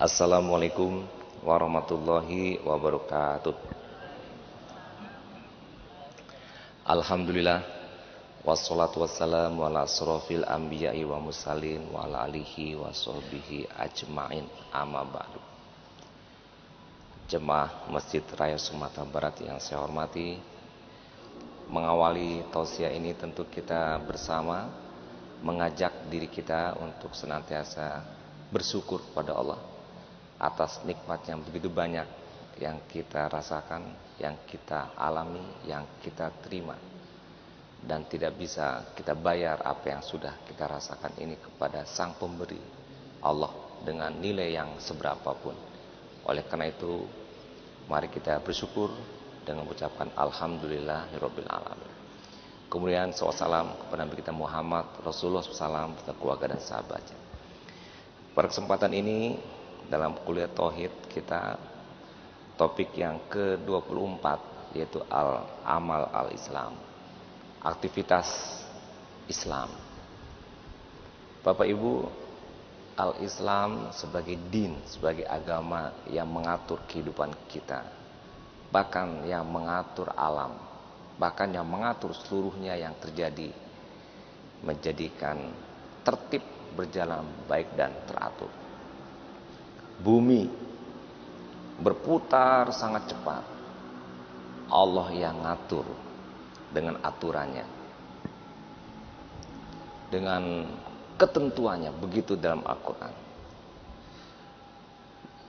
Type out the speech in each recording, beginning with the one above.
Assalamualaikum warahmatullahi wabarakatuh. Alhamdulillah, wassalatu wassalamu ala asrofil anbiya'i wa mursalin wa ala alihi wa sahbihi ajma'in, amma ba'du. Jemaah Masjid Raya Sumatera Barat yang saya hormati, mengawali tausiah ini tentu kita bersama mengajak diri kita untuk senantiasa bersyukur pada Allah atas nikmat yang begitu banyak yang kita rasakan, yang kita alami, yang kita terima, dan tidak bisa kita bayar apa yang sudah kita rasakan ini kepada Sang Pemberi, Allah, dengan nilai yang seberapapun. Oleh karena itu, mari kita bersyukur dengan mengucapkan Alhamdulillahirabbil alamin. Kemudian salam kepada Nabi kita Muhammad Rasulullah SAW serta keluarga dan sahabatnya. Pada kesempatan ini dalam kuliah Tauhid kita, topik yang ke-24 yaitu Al-Amal Al-Islam, aktivitas Islam. Bapak Ibu, Al-Islam sebagai din, sebagai agama yang mengatur kehidupan kita, bahkan yang mengatur alam, bahkan yang mengatur seluruhnya yang terjadi, menjadikan tertib berjalan baik dan teratur. Bumi berputar sangat cepat. Allah yang ngatur dengan aturannya, dengan ketentuannya, begitu dalam Al-Quran.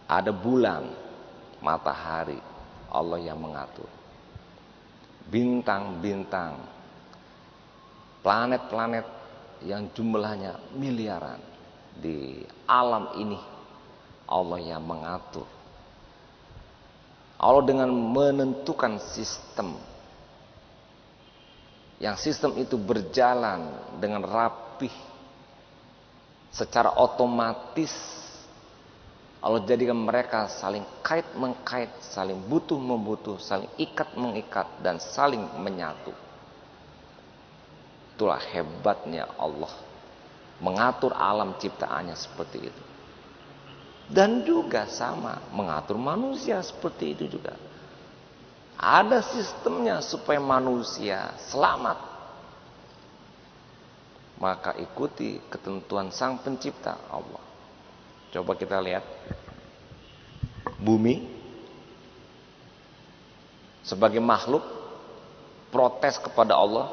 Ada bulan, matahari, Allah yang mengatur. Bintang-bintang, planet-planet yang jumlahnya miliaran di alam ini, Allah yang mengatur. Allah dengan menentukan sistem, yang sistem itu berjalan dengan rapih, secara otomatis. Allah jadikan mereka saling kait-mengkait, saling butuh-membutuh, saling ikat-mengikat, dan saling menyatu. Itulah hebatnya Allah mengatur alam ciptaannya seperti itu. Dan juga sama mengatur manusia seperti itu juga. Ada sistemnya supaya manusia selamat. Maka ikuti ketentuan Sang Pencipta Allah. Coba kita lihat bumi sebagai makhluk protes kepada Allah.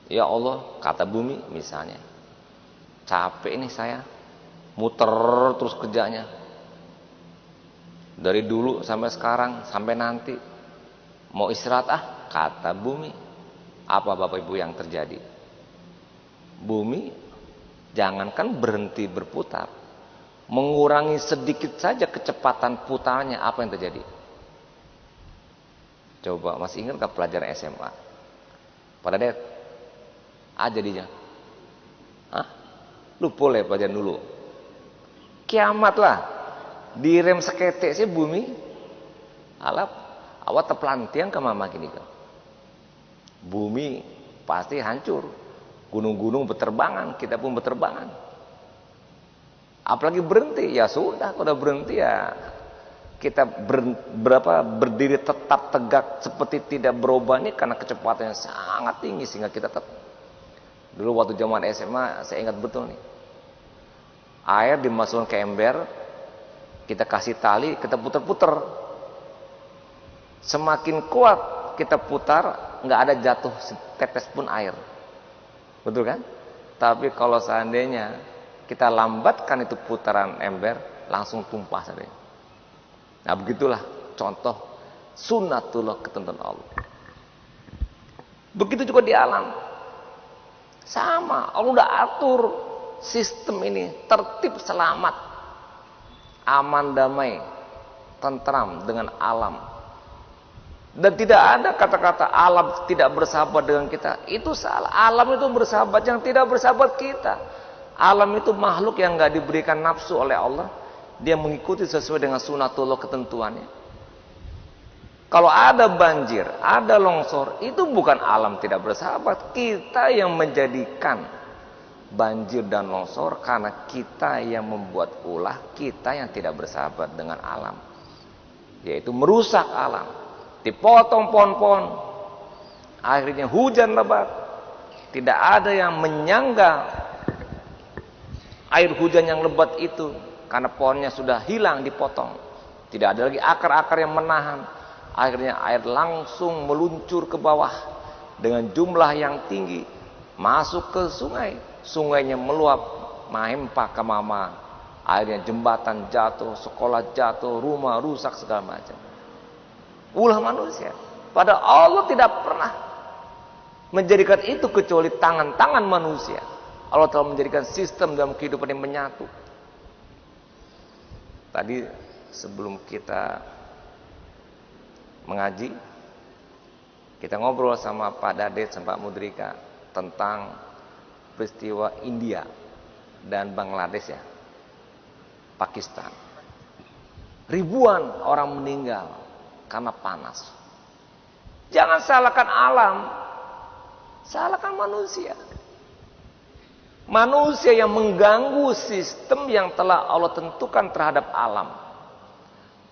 Ya Allah, kata bumi misalnya, capek ini saya, muter terus kerjanya, dari dulu sampai sekarang sampai nanti, mau istirahat kata bumi. Apa Bapak Ibu yang terjadi? Bumi jangankan berhenti berputar, mengurangi sedikit saja kecepatan putarnya, apa yang terjadi? Coba masih ingat gak pelajaran SMA? Pada det jadinya lu boleh pelajaran dulu. Kiamat lah, direm seketek sih bumi, alap awat terpelantian ke mama gini kan. Bumi pasti hancur, gunung-gunung berterbangan, kita pun berterbangan. Apalagi berhenti, ya sudah, kalau berhenti ya kita berdiri tetap tegak seperti tidak berubah ini karena kecepatan yang sangat tinggi sehingga kita tetap. Dulu waktu zaman SMA saya ingat betul nih. Air dimasukkan ke ember, kita kasih tali, kita putar-putar. Semakin kuat kita putar, nggak ada jatuh setetes pun air. Betul kan? Tapi kalau seandainya kita lambatkan itu putaran ember, langsung tumpah saja. Nah begitulah contoh sunnatullah, ketentuan Allah. Begitu juga di alam. Sama, Allah udah atur sistem ini, tertib, selamat, aman, damai, tentram dengan alam. Dan tidak ada kata-kata alam tidak bersahabat dengan kita. Itu salah. Alam itu bersahabat, yang tidak bersahabat kita. Alam itu makhluk yang gak diberikan nafsu oleh Allah. Dia mengikuti sesuai dengan sunatullah, ketentuannya. Kalau ada banjir, ada longsor, itu bukan alam tidak bersahabat. Kita yang menjadikan banjir dan longsor karena kita yang membuat ulah, kita yang tidak bersahabat dengan alam, yaitu merusak alam, dipotong pohon-pohon, akhirnya hujan lebat, tidak ada yang menyangga air hujan yang lebat itu karena pohonnya sudah hilang, dipotong, tidak ada lagi akar-akar yang menahan, akhirnya air langsung meluncur ke bawah dengan jumlah yang tinggi, masuk ke sungai, sungainya meluap, mahempa ke mama, akhirnya jembatan jatuh, sekolah jatuh, rumah rusak, segala macam. Ulah manusia. Padahal Allah tidak pernah menjadikan itu kecuali tangan-tangan manusia. Allah telah menjadikan sistem dalam kehidupan yang menyatu. Tadi sebelum kita mengaji, kita ngobrol sama Pak Dadet sama Pak Mudrika tentang peristiwa India dan Bangladesh ya, Pakistan. Ribuan orang meninggal karena panas. Jangan salahkan alam, salahkan manusia. Manusia yang mengganggu sistem yang telah Allah tentukan terhadap alam.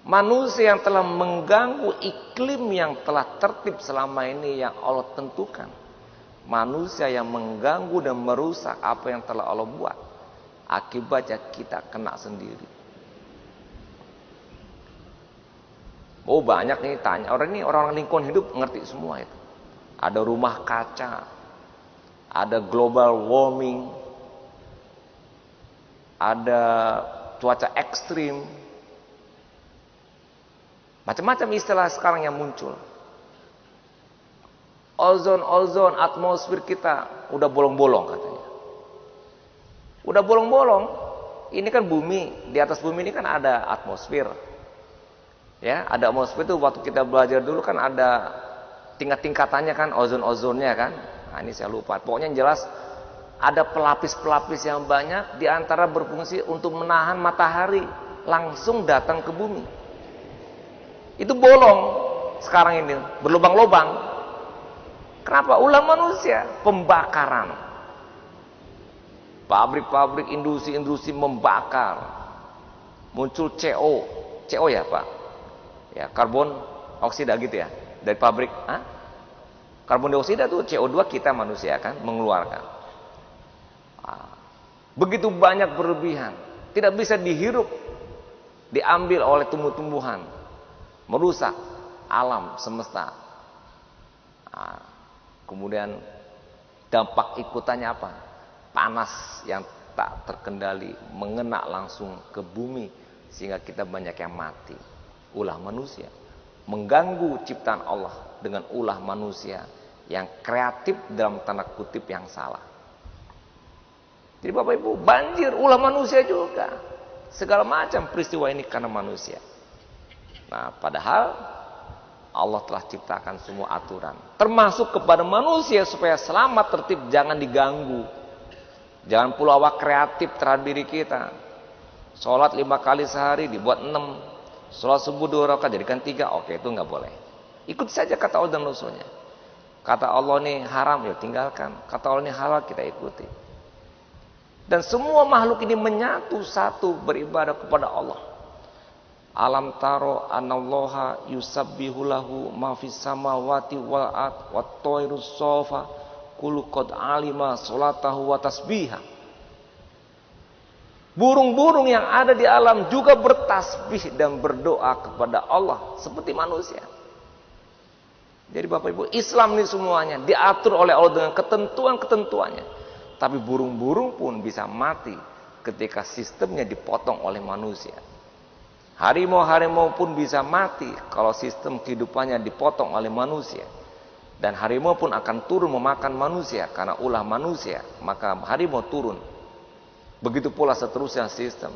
Manusia yang telah mengganggu iklim yang telah tertib selama ini yang Allah tentukan. Manusia yang mengganggu dan merusak apa yang telah Allah buat. Akibatnya kita kena sendiri. Oh banyak nih tanya. Orang lingkungan hidup ngerti semua itu. Ada rumah kaca. Ada global warming. Ada cuaca ekstrim. Macam-macam istilah sekarang yang muncul. Ozon atmosfer kita udah bolong-bolong katanya. Udah bolong-bolong. Ini kan bumi, di atas bumi ini kan ada atmosfer. Ya, ada atmosfer itu waktu kita belajar dulu kan ada tingkat-tingkatannya kan, ozon-ozonnya kan. Nah, ini saya lupa. Pokoknya yang jelas ada pelapis-pelapis yang banyak di antara berfungsi untuk menahan matahari langsung datang ke bumi. Itu bolong sekarang ini, berlubang-lubang. Kenapa? Ulah manusia, pembakaran. Pabrik-pabrik, industri-industri membakar. Muncul CO ya Pak? Ya, karbon oksida gitu ya, dari pabrik. Karbon dioksida itu CO2 kita manusia kan mengeluarkan. Begitu banyak berlebihan, tidak bisa dihirup, diambil oleh tumbuh-tumbuhan, merusak alam semesta. Kemudian dampak ikutannya apa? Panas yang tak terkendali mengena langsung ke bumi sehingga kita banyak yang mati. Ulah manusia mengganggu ciptaan Allah dengan ulah manusia yang kreatif dalam tanda kutip yang salah. Jadi Bapak Ibu, banjir ulah manusia juga. Segala macam peristiwa ini karena manusia. Nah, padahal Allah telah ciptakan semua aturan, termasuk kepada manusia supaya selamat tertib, jangan diganggu. Jangan pula awak kreatif terhadap diri kita. Sholat 5 kali sehari dibuat 6. Sholat subuh 2 rakaat jadikan 3. Oke, itu nggak boleh. Ikut saja kata Allah dan Rasulnya. Kata Allah ini haram, ya tinggalkan. Kata Allah ini halal, kita ikuti. Dan semua makhluk ini menyatu satu beribadah kepada Allah. Alam taro anallaha yusabbihu lahu ma fis samawati wal ard wat thairus safa kullu qad alima salatahu wa tasbiha. Burung-burung yang ada di alam juga bertasbih dan berdoa kepada Allah seperti manusia. Jadi Bapak Ibu, Islam ini semuanya diatur oleh Allah dengan ketentuan-ketentuannya. Tapi burung-burung pun bisa mati ketika sistemnya dipotong oleh manusia. Harimau-harimau pun bisa mati kalau sistem kehidupannya dipotong oleh manusia. Dan harimau pun akan turun memakan manusia karena ulah manusia, maka harimau turun. Begitu pula seterusnya sistem.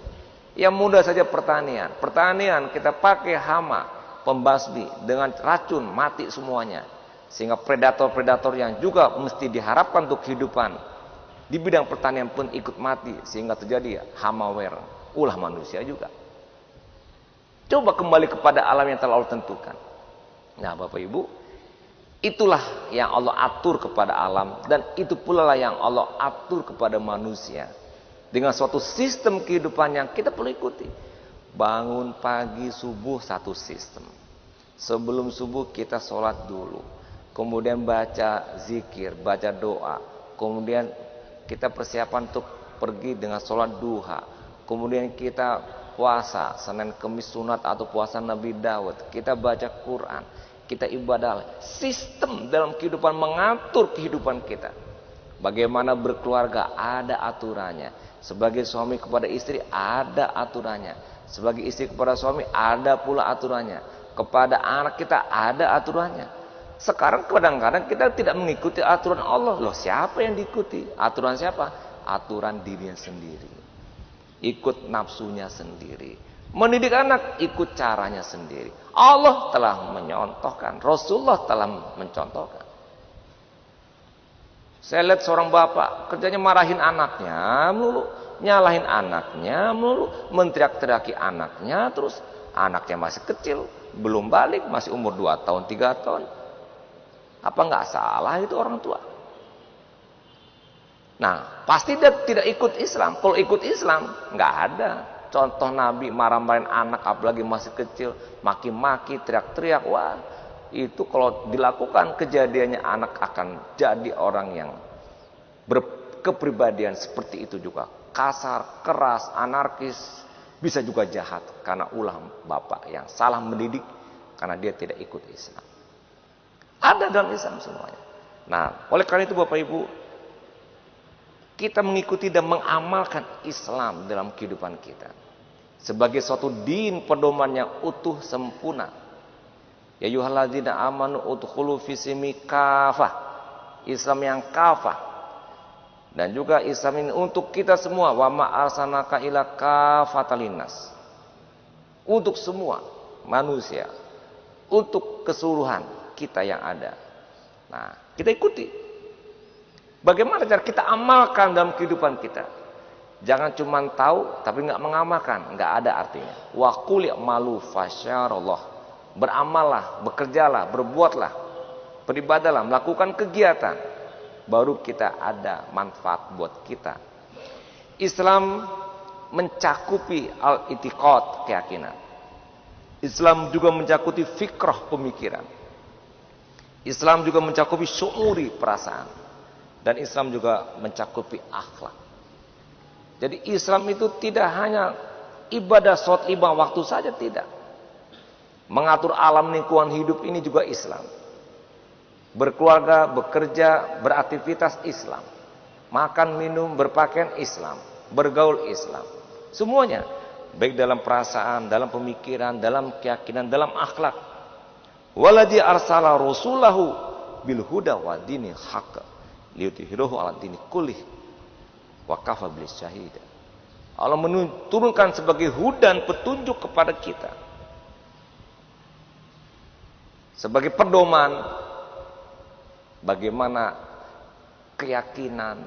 Yang mudah saja pertanian. Pertanian kita pakai hama, pembasmi dengan racun, mati semuanya. Sehingga predator-predator yang juga mesti diharapkan untuk kehidupan di bidang pertanian pun ikut mati sehingga terjadi hamawer, ulah manusia juga. Coba kembali kepada alam yang telah Allah tentukan. Nah Bapak Ibu, Itulah yang Allah atur kepada alam, dan itu pula lah yang Allah atur kepada manusia. Dengan suatu sistem kehidupan yang kita perlu ikuti. Bangun pagi subuh satu sistem. Sebelum subuh kita sholat dulu. Kemudian baca zikir, baca doa. Kemudian kita persiapan untuk pergi dengan sholat duha. Kemudian kita puasa, Senin Kemis sunat atau puasa Nabi Daud. Kita baca Quran, kita ibadah. Sistem dalam kehidupan mengatur kehidupan kita. Bagaimana berkeluarga, ada aturannya. Sebagai suami kepada istri, ada aturannya. Sebagai istri kepada suami, ada pula aturannya. Kepada anak kita, ada aturannya. Sekarang kadang-kadang kita tidak mengikuti aturan Allah. Loh, siapa yang diikuti? Aturan siapa? Aturan dirinya sendiri. Ikut nafsunya sendiri. Mendidik anak, ikut caranya sendiri. Allah telah menyontohkan, Rasulullah telah mencontohkan. Saya lihat seorang bapak kerjanya marahin anaknya melulu, nyalahin anaknya melulu, menteriak-teriaki anaknya, terus anaknya masih kecil, belum balik, masih umur 2 tahun, 3 tahun. Apa nggak salah itu orang tua? Nah, pasti dia tidak ikut Islam. Kalau ikut Islam, nggak ada contoh Nabi marah-marahin anak, apalagi masih kecil, maki-maki, teriak-teriak. Wah, itu kalau dilakukan kejadiannya anak akan jadi orang yang berkepribadian seperti itu juga. Kasar, keras, anarkis, bisa juga jahat karena ulah bapak yang salah mendidik karena dia tidak ikut Islam. Ada dalam Islam semuanya. Nah, oleh karena itu Bapak Ibu, kita mengikuti dan mengamalkan Islam dalam kehidupan kita sebagai suatu din pedoman yang utuh sempurna. Ya ayyuhalladzina amanu udkhulu fisimi kafah. Islam yang kafah. Dan juga Islam ini untuk kita semua. Wa ma arsalnaka ila kafatan linnas. Untuk semua manusia. Untuk keseluruhan kita yang ada. Nah, kita ikuti. Bagaimana cara kita amalkan dalam kehidupan kita? Jangan cuma tahu tapi nggak mengamalkan, nggak ada artinya. Wa qul i'malu fasyarallah. Beramallah, bekerjalah, berbuatlah, beribadahlah, melakukan kegiatan, baru kita ada manfaat buat kita. Islam mencakupi al-i'tiqad, keyakinan. Islam juga mencakupi fikrah, pemikiran. Islam juga mencakupi syuuri, perasaan. Dan Islam juga mencakupi akhlak. Jadi Islam itu tidak hanya ibadah, sholat, lima waktu saja, tidak. Mengatur alam lingkungan hidup ini juga Islam. Berkeluarga, bekerja, beraktivitas Islam. Makan, minum, berpakaian Islam. Bergaul Islam. Semuanya. Baik dalam perasaan, dalam pemikiran, dalam keyakinan, dalam akhlak. Waladzi arsala rasulahu bil huda wa dinil haqq liyudhhirahu 'ala dini kullih wa kafa billahi syahida. Allah menurunkan sebagai hudan, petunjuk kepada kita. Sebagai pedoman bagaimana keyakinan,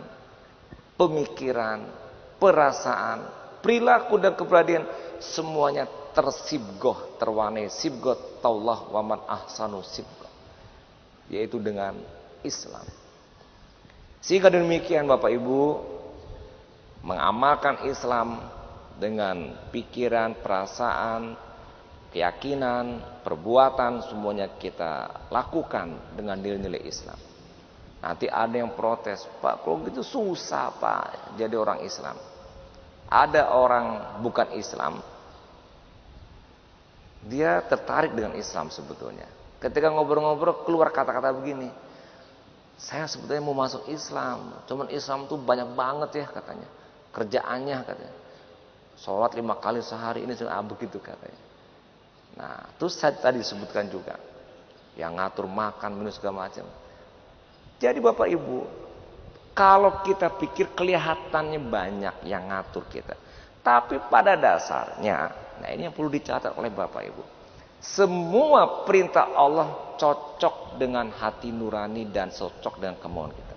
pemikiran, perasaan, perilaku dan kepribadian semuanya tersibgoh, terwarnai sibgoh taullah wa man ahsanu sibgoh, yaitu dengan Islam. Sehingga demikian Bapak Ibu, mengamalkan Islam dengan pikiran, perasaan, keyakinan, perbuatan, semuanya kita lakukan dengan nilai-nilai Islam. Nanti ada yang protes, Pak, kalau gitu susah Pak jadi orang Islam. Ada orang bukan Islam, dia tertarik dengan Islam sebetulnya. Ketika ngobrol-ngobrol keluar kata-kata begini, saya sebetulnya mau masuk Islam, cuman Islam tuh banyak banget ya katanya, kerjaannya katanya, sholat 5 kali sehari ini begitu katanya. Nah, terus saya tadi disebutkan juga yang ngatur makan, minum segala macam. Jadi Bapak Ibu, kalau kita pikir kelihatannya banyak yang ngatur kita, tapi pada dasarnya, nah ini yang perlu dicatat oleh Bapak Ibu, semua perintah Allah cocok dengan hati nurani dan cocok dengan kemauan kita.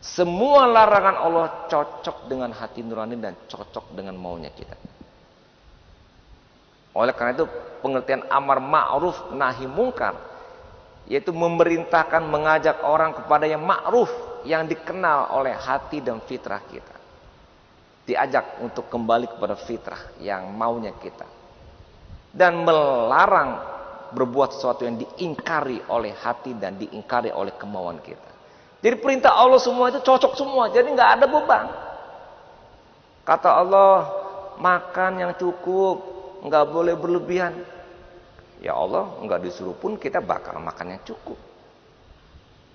Semua larangan Allah cocok dengan hati nurani dan cocok dengan maunya kita. Oleh karena itu pengertian amar ma'ruf nahi mungkar yaitu memerintahkan mengajak orang kepada yang ma'ruf, yang dikenal oleh hati dan fitrah kita. Diajak untuk kembali kepada fitrah yang maunya kita, dan melarang berbuat sesuatu yang diingkari oleh hati dan diingkari oleh kemauan kita. Jadi perintah Allah semua itu cocok semua, jadi nggak ada beban. Kata Allah, makan yang cukup, nggak boleh berlebihan. Ya Allah, nggak disuruh pun kita bakal makan yang cukup.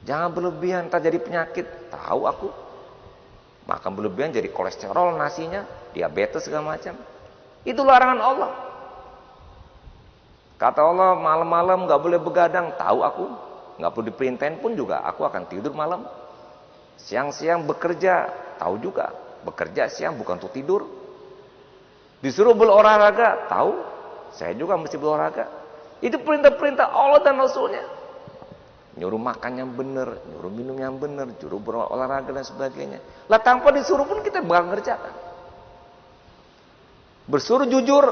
Jangan berlebihan, tak jadi penyakit. Tahu aku, makan berlebihan jadi kolesterol nasinya, diabetes segala macam. Itu larangan Allah. Kata Allah, malam-malam nggak boleh begadang. Tahu aku, nggak perlu diperintahin pun juga aku akan tidur malam. Siang-siang bekerja, tahu juga, bekerja siang bukan untuk tidur. Disuruh berolahraga, tahu, saya juga mesti berolahraga. Itu perintah-perintah Allah dan Rasulnya. Nyuruh makan yang benar, nyuruh minum yang benar, nyuruh berolahraga dan sebagainya. Lah tanpa disuruh pun kita bakal ngerjakan. Bersuruh jujur.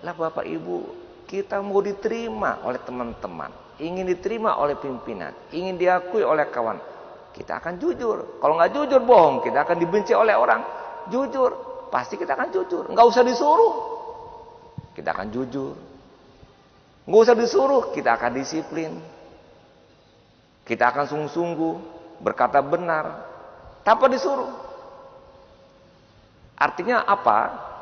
Lah Bapak Ibu, kita mau diterima oleh teman-teman, ingin diterima oleh pimpinan, ingin diakui oleh kawan, kita akan jujur. Kalau nggak jujur bohong, kita akan dibenci oleh orang. Jujur, pasti kita akan jujur. Nggak usah disuruh, kita akan jujur. Nggak usah disuruh, kita akan disiplin. Kita akan sungguh-sungguh berkata benar tanpa disuruh. Artinya apa?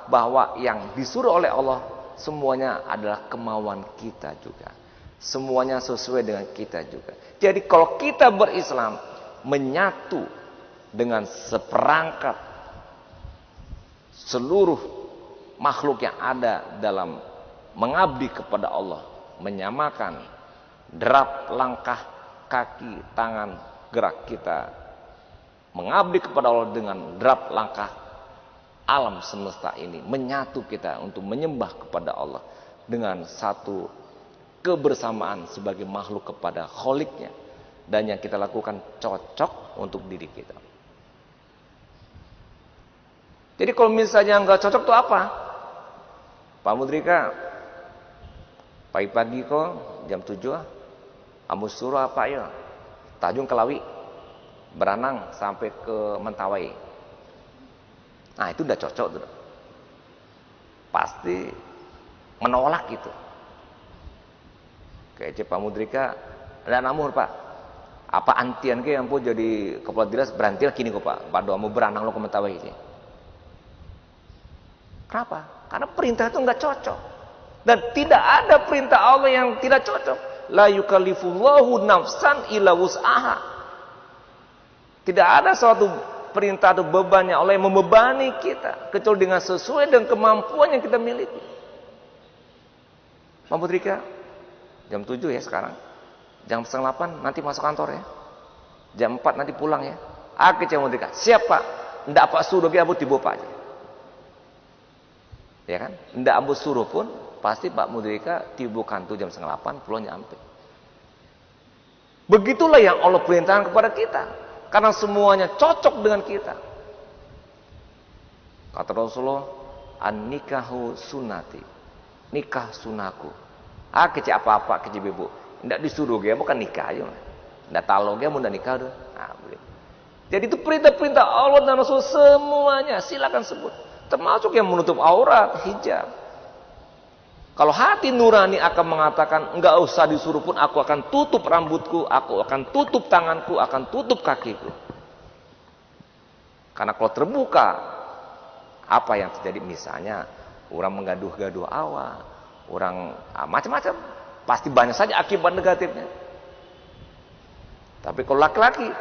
Bahwa yang disuruh oleh Allah semuanya adalah kemauan kita juga. Semuanya sesuai dengan kita juga. Jadi kalau kita berislam, menyatu dengan seperangkat seluruh makhluk yang ada dalam mengabdi kepada Allah, menyamakan derap langkah, kaki, tangan, gerak kita mengabdi kepada Allah dengan derap langkah alam semesta ini, menyatu kita untuk menyembah kepada Allah dengan satu kebersamaan sebagai makhluk kepada Kholiknya, dan yang kita lakukan cocok untuk diri kita. Jadi kalau misalnya nggak cocok itu apa? Pak Mudrika, pagi-pagi kok jam 7 Amus suruh apa ya? Tajung Kelawi, beranang sampai ke Mentawai. Nah itu udah cocok tuh. Pasti menolak itu. Kayak Pak Mudrika, ada namur Pak. Apa antian ke yang pun jadi kepala dinas berhenti kini kok Pak. Pak doa mau beranang lo ke Mentawai ini. Kenapa? Karena perintah itu nggak cocok. Dan tidak ada perintah Allah yang tidak cocok. La yukallifullahu nafsan illa wus'aha. Tidak ada suatu perintah atau beban yang Allah yang membebani kita kecuali dengan sesuai dengan kemampuan yang kita miliki. Pak Putrika, jam 7 ya sekarang. Jam 7:30 nanti masuk kantor ya. Jam 4 nanti pulang ya. Aku Pak Putrika, siap Pak. Ndak Pak suruh ke abu tiba Pak aja. Ya kan? Ndak abu suruh pun pasti Pak Mudrika tiba kantor jam 7:30 pulang nyampe. Begitulah yang Allah perintahkan kepada kita. Karena semuanya cocok dengan kita. Kata Rasulullah, an-nikahu sunnati. Nikah sunahku. Kecil apa-apa kecil ibu. Ndak disuruh dia bukan nikah aja. Ndak talo dia mau ndak nikah tuh. Nah, begitu. Jadi itu perintah-perintah Allah dan Rasul semuanya silakan sebut. Termasuk yang menutup aurat, hijab. Kalau hati nurani akan mengatakan enggak usah disuruh pun aku akan tutup rambutku, aku akan tutup tanganku, akan tutup kakiku. Karena kalau terbuka, apa yang terjadi? Misalnya orang menggaduh-gaduh awal, orang macam-macam, pasti banyak saja akibat negatifnya. Tapi kalau laki-laki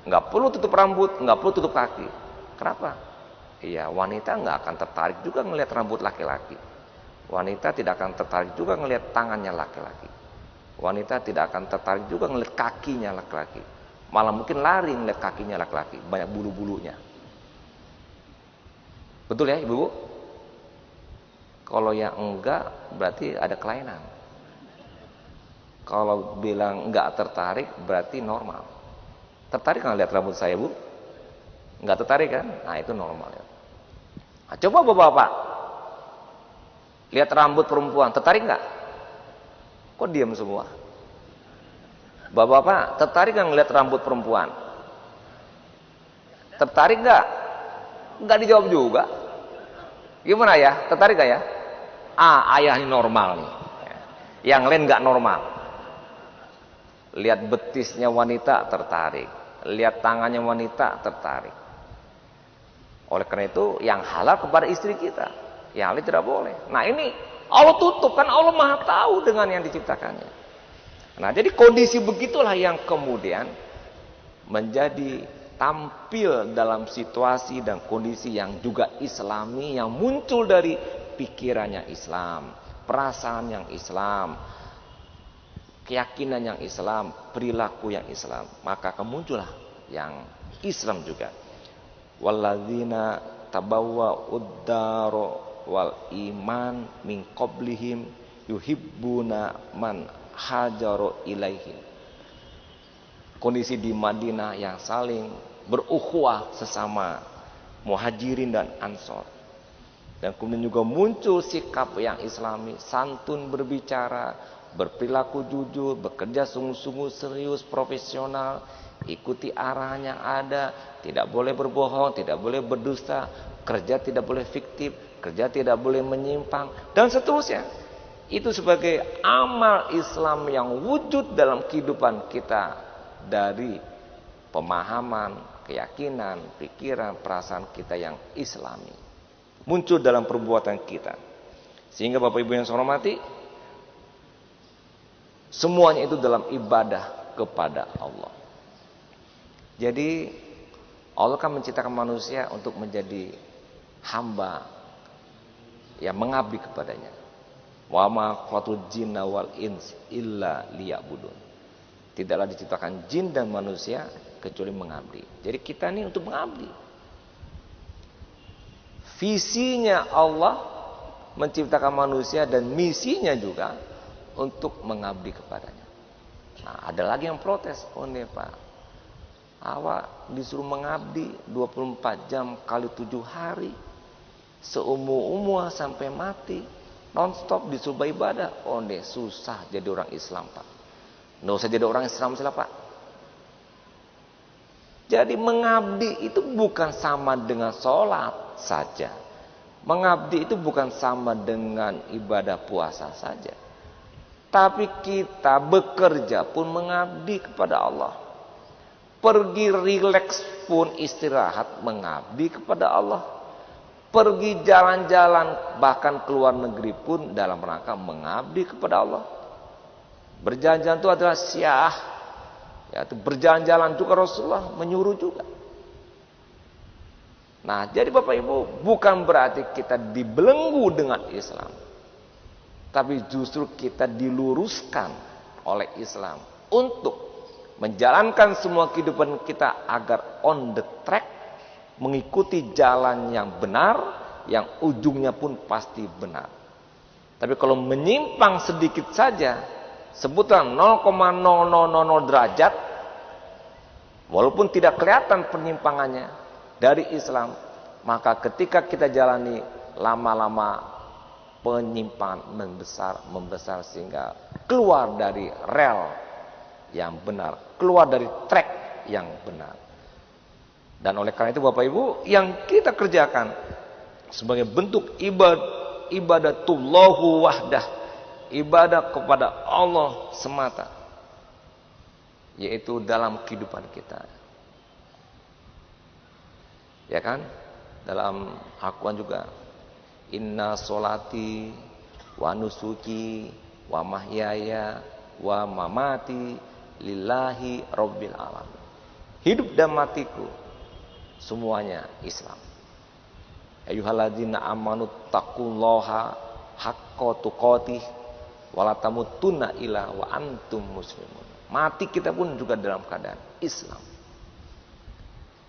nggak perlu tutup rambut, nggak perlu tutup kaki. Kenapa? Iya, wanita nggak akan tertarik juga ngelihat rambut laki-laki. Wanita tidak akan tertarik juga ngelihat tangannya laki-laki. Wanita tidak akan tertarik juga ngelihat kakinya laki-laki. Malah mungkin lari ngelihat kakinya laki-laki, banyak bulu-bulunya. Betul ya Ibu? Kalau yang enggak berarti ada kelainan. Kalau bilang enggak tertarik berarti normal. Tertarik nggak lihat rambut saya Bu? Enggak tertarik kan? Nah itu normal ya. Nah, coba Bapak-bapak lihat rambut perempuan, tertarik nggak? Kok diam semua? Bapak-bapak tertarik nggak ngeliat rambut perempuan? Tertarik nggak? Nggak dijawab juga. Gimana ya? Tertarik nggak ya? Ayah ini normal nih. Yang lain nggak normal. Lihat betisnya wanita tertarik, lihat tangannya wanita tertarik. Oleh karena itu yang halal kepada istri kita, yang lain tidak boleh. Nah ini Allah tutup, kan Allah Maha tahu dengan yang diciptakannya. Nah jadi kondisi begitulah yang kemudian menjadi tampil dalam situasi dan kondisi yang juga islami, yang muncul dari pikirannya Islam, perasaan yang Islam, keyakinan yang Islam, perilaku yang Islam. Maka kemuncullah yang Islam juga. Walladzina tabawwa uddaro wal iman min qablihim yuhibbuna man hajaru ilaihim. Kondisi di Madinah yang saling berukhuwah sesama muhajirin dan ansor. Dan kemudian juga muncul sikap yang islami, santun berbicara, berperilaku jujur, bekerja sungguh-sungguh serius, profesional, ikuti arahan yang ada, tidak boleh berbohong, tidak boleh berdusta, kerja tidak boleh fiktif, kerja tidak boleh menyimpang, dan seterusnya. Itu sebagai amal Islam yang wujud dalam kehidupan kita dari pemahaman, keyakinan, pikiran, perasaan kita yang islami. Muncul dalam perbuatan kita. Sehingga Bapak Ibu yang saya hormati, semuanya itu dalam ibadah kepada Allah. Jadi Allah kan menciptakan manusia untuk menjadi hamba yang mengabdi kepadanya. Wa ma khalaqtul jinna wal ins illa liya'budun. Tidaklah diciptakan jin dan manusia kecuali mengabdi. Jadi kita ini untuk mengabdi. Visinya Allah menciptakan manusia dan misinya juga untuk mengabdi kepadanya. Nah, ada lagi yang protes, oh nih Pak, awak disuruh mengabdi 24 jam kali 7 hari, seumur-umur sampai mati, non-stop disuruh ibadah. Oh nih susah jadi orang Islam Pak. Nggak usah jadi orang Islam sila Pak. Jadi mengabdi itu bukan sama dengan sholat saja. Mengabdi itu bukan sama dengan ibadah puasa saja. Tapi kita bekerja pun mengabdi kepada Allah. Pergi rileks pun istirahat mengabdi kepada Allah. Pergi jalan-jalan bahkan keluar negeri pun dalam rangka mengabdi kepada Allah. Berjalan-jalan itu adalah syah. Ya, itu berjalan-jalan juga Rasulullah menyuruh juga. Nah, jadi Bapak Ibu, bukan berarti kita dibelenggu dengan Islam. Tapi justru kita diluruskan oleh Islam untuk menjalankan semua kehidupan kita agar on the track, mengikuti jalan yang benar, yang ujungnya pun pasti benar. Tapi kalau menyimpang sedikit saja, sebutlah 0,0000 derajat, walaupun tidak kelihatan penyimpangannya dari Islam, maka ketika kita jalani lama-lama penyimpangan membesar sehingga keluar dari rel yang benar, keluar dari track yang benar. Dan oleh karena itu Bapak Ibu, yang kita kerjakan sebagai bentuk ibadatullahu wahdah, ibadah kepada Allah semata, yaitu dalam kehidupan kita. Ya kan? Dalam Al-Quran juga, inna sholati wa nusuki wa mahyaya wa mamati lillahi rabbil alamin. Hidup dan matiku semuanya Islam. Ayyuhalladzina amanu taqullaha haqqa tuqatih wa la tamutunna illa wa antum muslimun. Mati kita pun juga dalam keadaan Islam.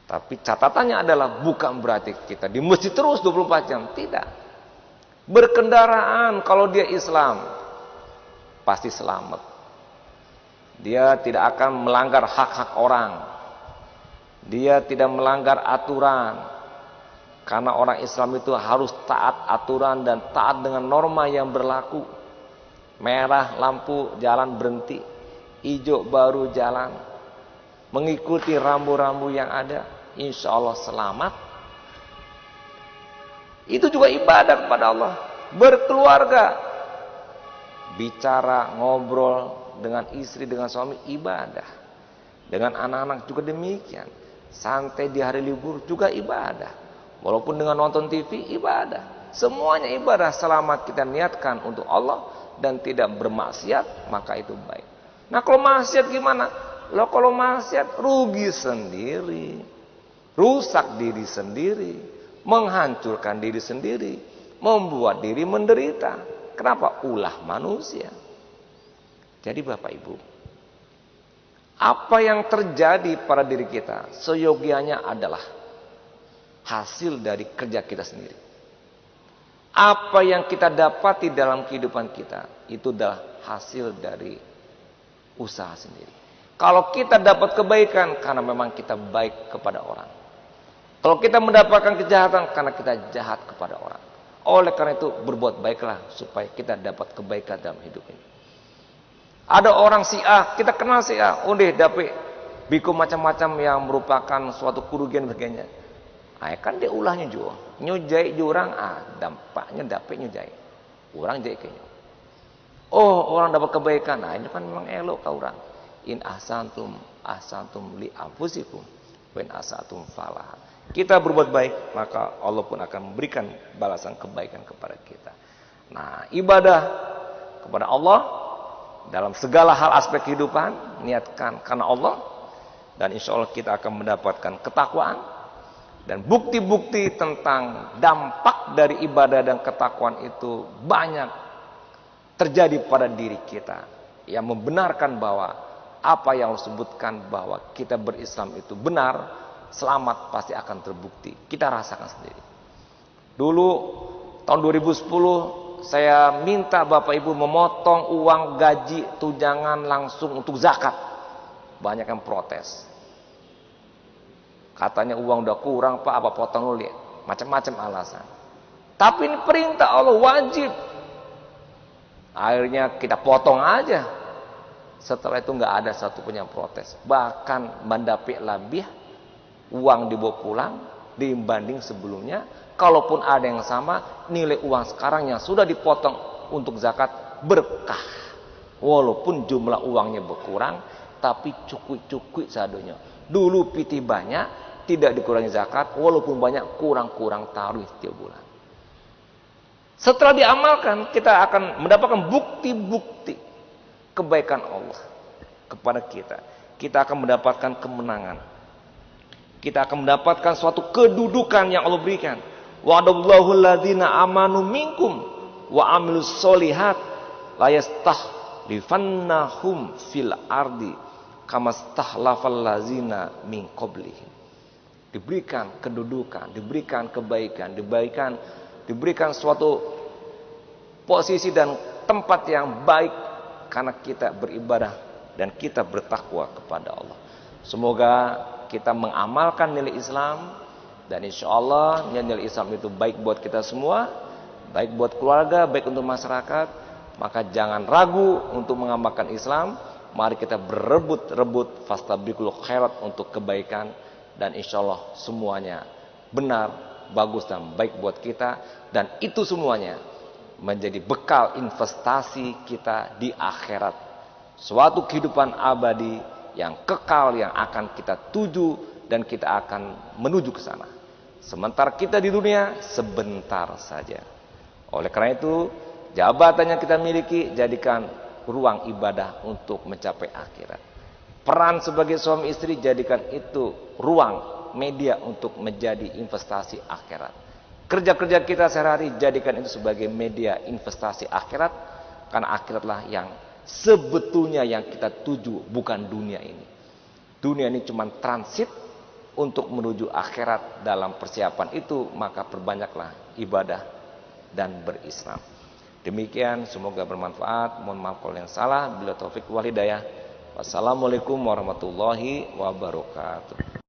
Tapi catatannya adalah bukan berarti kita di masjid terus 24 jam, tidak. Berkendaraan kalau dia Islam pasti selamat. Dia tidak akan melanggar hak-hak orang. Dia tidak melanggar aturan. Karena orang Islam itu harus taat aturan dan taat dengan norma yang berlaku. Merah lampu jalan berhenti. hijau baru jalan, mengikuti rambu-rambu yang ada, insya Allah selamat. Itu juga ibadah kepada Allah. Berkeluarga, bicara, ngobrol dengan istri, dengan suami, ibadah. Dengan anak-anak juga demikian. Santai di hari libur juga ibadah. Walaupun dengan nonton TV, ibadah. Semuanya ibadah selama kita niatkan untuk Allah dan tidak bermaksiat, maka itu baik. Nah kalau maksiat gimana? Loh kalau maksiat rugi sendiri, rusak diri sendiri, menghancurkan diri sendiri, membuat diri menderita. Kenapa? Ulah manusia. Jadi Bapak Ibu, apa yang terjadi pada diri kita seyogianya adalah hasil dari kerja kita sendiri. Apa yang kita dapati dalam kehidupan kita itu adalah hasil dari usaha sendiri. Kalau kita dapat kebaikan karena memang kita baik kepada orang. Kalau kita mendapatkan kejahatan karena kita jahat kepada orang. Oleh karena itu berbuat baiklah supaya kita dapat kebaikan dalam hidup ini. Ada orang si A, kita kenal si A, udah dapat biku macam-macam yang merupakan suatu kerugian bagiannya. Kan dia ulahnya juga, nyujai jurang, dampaknya dapat nyujai. Orang jai kayaknya. Oh, orang dapat kebaikan, ini kan memang elok ke orang. In ahsantum li anfusikum, wa in asatum falah. Kita berbuat baik, maka Allah pun akan memberikan balasan kebaikan kepada kita. Nah, ibadah kepada Allah dalam segala hal aspek kehidupan, niatkan karena Allah, dan insya Allah kita akan mendapatkan ketakwaan. Dan bukti-bukti tentang dampak dari ibadah dan ketakwaan itu banyak terjadi pada diri kita, yang membenarkan bahwa apa yang Allah sebutkan bahwa kita berislam itu benar, selamat pasti akan terbukti. Kita rasakan sendiri. Dulu tahun 2010 saya minta Bapak Ibu memotong uang gaji tunjangan langsung untuk zakat. Banyak yang protes. Katanya uang udah kurang Pak, apa potong dulu, lihat. Macam-macam alasan. Tapi ini perintah Allah, wajib. Akhirnya kita potong aja. Setelah itu nggak ada satu pun yang protes. Bahkan mendapat lebih uang dibawa pulang dibanding sebelumnya. Kalaupun ada yang sama, nilai uang sekarang yang sudah dipotong untuk zakat berkah. Walaupun jumlah uangnya berkurang, tapi cukup-cukup sadonya. Dulu piti banyak, tidak dikurangi zakat, walaupun banyak kurang-kurang taruh setiap bulan. Setelah diamalkan, kita akan mendapatkan bukti-bukti kebaikan Allah kepada kita. Kita akan mendapatkan kemenangan. Kita akan mendapatkan suatu kedudukan yang Allah berikan. Wa'adallahu alladzina amanu minkum wa amilus solihat la yastahlifannahum fil ardi kama stahlafal ladzina min qablihim. Diberikan kedudukan, diberikan kebaikan, diberikan suatu posisi dan tempat yang baik karena kita beribadah dan kita bertakwa kepada Allah. Semoga kita mengamalkan nilai Islam, dan insya Allah nilai Islam itu baik buat kita semua, baik buat keluarga, baik untuk masyarakat. Maka jangan ragu untuk mengamalkan Islam. Mari kita berebut fastabiqul khairat untuk kebaikan, dan insya Allah semuanya benar, bagus dan baik buat kita, dan itu semuanya menjadi bekal investasi kita di akhirat, suatu kehidupan abadi yang kekal yang akan kita tuju dan kita akan menuju ke sana. Sementara kita di dunia sebentar saja. Oleh karena itu, jabatan yang kita miliki jadikan ruang ibadah untuk mencapai akhirat. Peran sebagai suami istri jadikan itu ruang media untuk menjadi investasi akhirat. Kerja-kerja kita sehari-hari jadikan itu sebagai media investasi akhirat, karena akhiratlah yang sebetulnya yang kita tuju, bukan dunia ini. Dunia ini cuma transit untuk menuju akhirat. Dalam persiapan itu maka perbanyaklah ibadah dan berislam. Demikian, semoga bermanfaat. Mohon maaf kalau yang salah. Bila taufik wal hidayah. Wassalamualaikum warahmatullahi wabarakatuh.